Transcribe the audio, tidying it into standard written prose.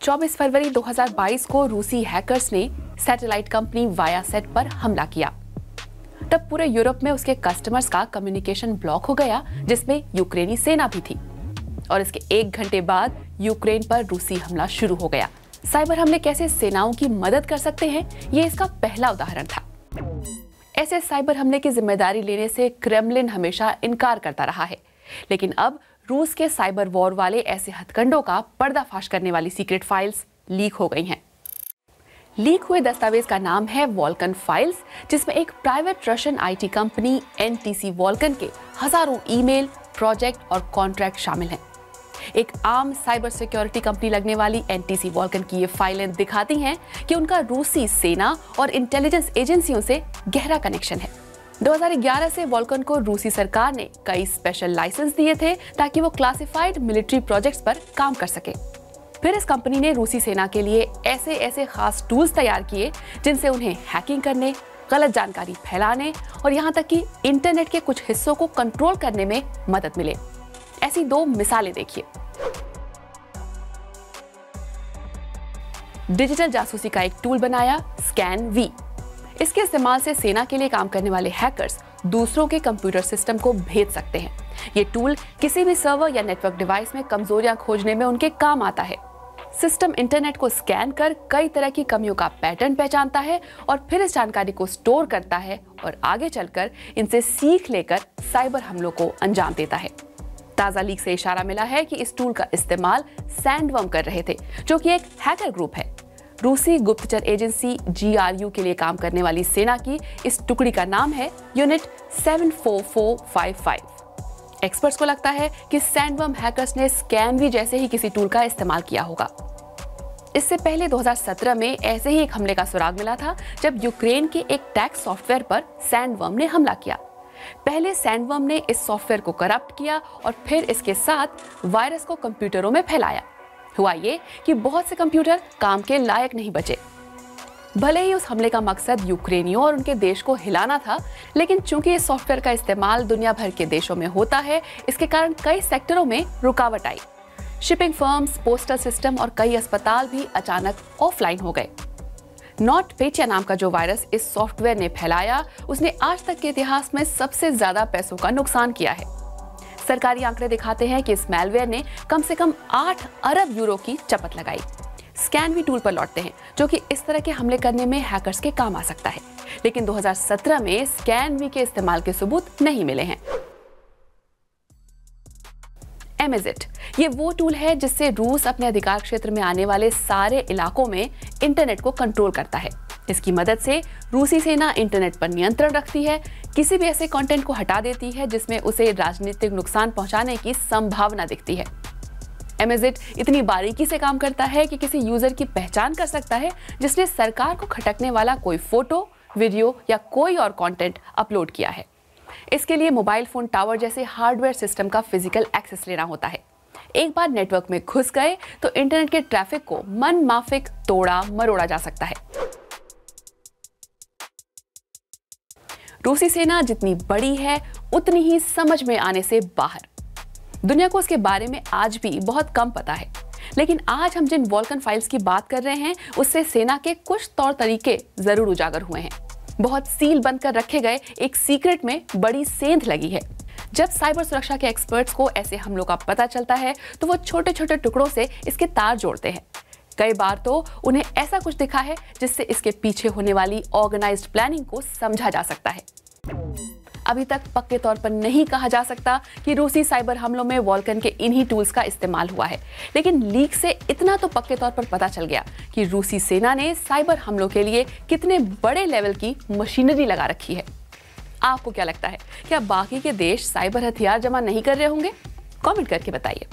24 फरवरी 2022 को रूसी हैकर्स ने सैटेलाइट कंपनी वायासेट पर हमला किया। तब पूरे यूरोप में उसके कस्टमर्स का कम्युनिकेशन ब्लॉक हो गया, जिसमें यूक्रेनी सेना भी थी। और इसके 1 घंटे बाद यूक्रेन पर रूसी हमला शुरू हो गया। साइबर हमले कैसे सेनाओं की मदद कर सकते हैं, ये इसका पहला उदाहरण था। ऐसे साइबर हमले की जिम्मेदारी लेने से क्रेमलिन हमेशा इनकार करता रहा है, लेकिन अब रूस के साइबर वॉर वाले ऐसे हथकंडों का पर्दाफाश करने वाली सीक्रेट फाइल्स लीक हो गई हैं। लीक हुए दस्तावेज का नाम है वॉल्कन फाइल्स, जिसमें एक private Russian IT company NTC Vulkan के हजारों ईमेल, प्रोजेक्ट और कॉन्ट्रैक्ट शामिल हैं। एक आम साइबर सिक्योरिटी कंपनी लगने वाली एनटीसी वॉल्कन की ये फाइलें दिखाती हैं कि उनका रूसी सेना और इंटेलिजेंस एजेंसियों से गहरा कनेक्शन है। 2011 से वॉल्कन को रूसी सरकार ने कई स्पेशल लाइसेंस दिए थे ताकि वो क्लासिफाइड मिलिट्री प्रोजेक्ट्स पर काम कर सके। फिर इस कंपनी ने रूसी सेना के लिए ऐसे खास टूल्स तैयार किए जिनसे उन्हें हैकिंग करने, गलत जानकारी फैलाने और यहाँ तक कि इंटरनेट के कुछ हिस्सों को कंट्रोल करने में मदद मिले। ऐसी 2 मिसालें देखिए। डिजिटल जासूसी का एक टूल बनाया, स्कैन-वी। इसके इस्तेमाल से सेना के लिए काम करने वाले हैकर्स दूसरों के कंप्यूटर सिस्टम को भेद सकते हैं। ये टूल किसी भी सर्वर या नेटवर्क डिवाइस में कमजोरियां खोजने में उनके काम आता है। सिस्टम इंटरनेट को स्कैन कर कई तरह की कमियों का पैटर्न पहचानता है और फिर इस जानकारी को स्टोर करता है और आगे चलकर इनसे सीख लेकर साइबर हमलों को अंजाम देता है। ताजा लीक से इशारा मिला है कि इस टूल का इस्तेमाल सैंडवर्म कर रहे थे, जो कि एक हैकर ग्रुप है। रूसी गुप्तचर एजेंसी GRU के लिए काम करने वाली सेना की इस टुकड़ी का नाम है यूनिट 74455। एक्सपर्ट्स को लगता है कि सैंडवर्म हैकर्स ने स्कैन-वी जैसे ही किसी टूल का इस्तेमाल किया होगा। इससे पहले 2017 में ऐसे ही एक हमले का सुराग मिला था, जब यूक्रेन के एक टैक्स सॉफ्टवेयर पर सैंडवर्म ने हमला किया। पहले सैंडवर्म ने इस सॉफ्टवेयर को करप्ट किया और फिर इसके साथ वायरस को कंप्यूटरों में फैलाया। हुआ ये कि बहुत से कंप्यूटर काम के लायक नहीं बचे। भले ही उस हमले का मकसद यूक्रेनियों और उनके देश को हिलाना था, लेकिन चूंकि इस सॉफ्टवेयर का इस्तेमाल दुनिया भर के देशों में होता है, इसके कारण कई सेक्टरों में रुकावट आई। शिपिंग फर्म्स, पोस्टल सिस्टम और कई अस्पताल भी अचानक ऑफलाइन हो गए। नॉटपेचिया नाम का जो वायरस इस सॉफ्टवेयर ने फैलाया, उसने आज तक के इतिहास में सबसे ज्यादा पैसों का नुकसान किया है। सरकारी आंकड़े दिखाते हैं कि इस मैलवेयर ने कम से कम 8 अरब यूरो की चपत लगाई। स्कैन-वी टूल पर लौटते हैं, जो कि इस तरह के हमले करने में हैकर्स के काम आ सकता है, लेकिन 2017 में स्कैन-वी के इस्तेमाल के सबूत नहीं मिले हैं। एमेजिट ये वो टूल है जिससे रूस अपने अधिकार क्षेत्र में आने वाले सारे इलाकों में इंटरनेट को कंट्रोल करता है। इसकी मदद से रूसी सेना इंटरनेट पर नियंत्रण रखती है, किसी भी ऐसे कंटेंट को हटा देती है जिसमें उसे राजनीतिक नुकसान पहुंचाने की संभावना दिखती है। एमेजिट इतनी बारीकी से काम करता है कि किसी यूजर की पहचान कर सकता है जिसने सरकार को खटकने वाला कोई फोटो, वीडियो या कोई और कंटेंट अपलोड किया है। इसके लिए मोबाइल फोन टावर जैसे हार्डवेयर सिस्टम का फिजिकल एक्सेस लेना होता है। एक बार नेटवर्क में घुस गए तो इंटरनेट के ट्रैफिक को मन माफिक तोड़ा मरोड़ा जा सकता है। रूसी सेना जितनी बड़ी है, उतनी ही समझ में आने से बाहर। दुनिया को उसके बारे में आज भी बहुत कम पता है, लेकिन आज हम जिन वॉल्कन फाइल्स की बात कर रहे हैं, उससे सेना के कुछ तौर तरीके जरूर उजागर हुए हैं। बहुत सील बंद कर रखे गए एक सीक्रेट में बड़ी सेंध लगी है। जब साइबर सुरक्षा के एक्सपर्ट्स को ऐसे हमलों का पता चलता है, तो वो छोटे छोटे टुकड़ों से इसके तार जोड़ते हैं। कई बार तो उन्हें ऐसा कुछ दिखा है जिससे इसके पीछे होने वाली ऑर्गेनाइज्ड प्लानिंग को समझा जा सकता है। अभी तक पक्के तौर पर नहीं कहा जा सकता कि रूसी साइबर हमलों में वॉल्कन के इन्हीं टूल्स का इस्तेमाल हुआ है, लेकिन लीक से इतना तो पक्के तौर पर पता चल गया कि रूसी सेना ने साइबर हमलों के लिए कितने बड़े लेवल की मशीनरी लगा रखी है। आपको क्या लगता है, क्या बाकी के देश साइबर हथियार जमा नहीं कर रहे होंगे? कमेंट करके बताइए।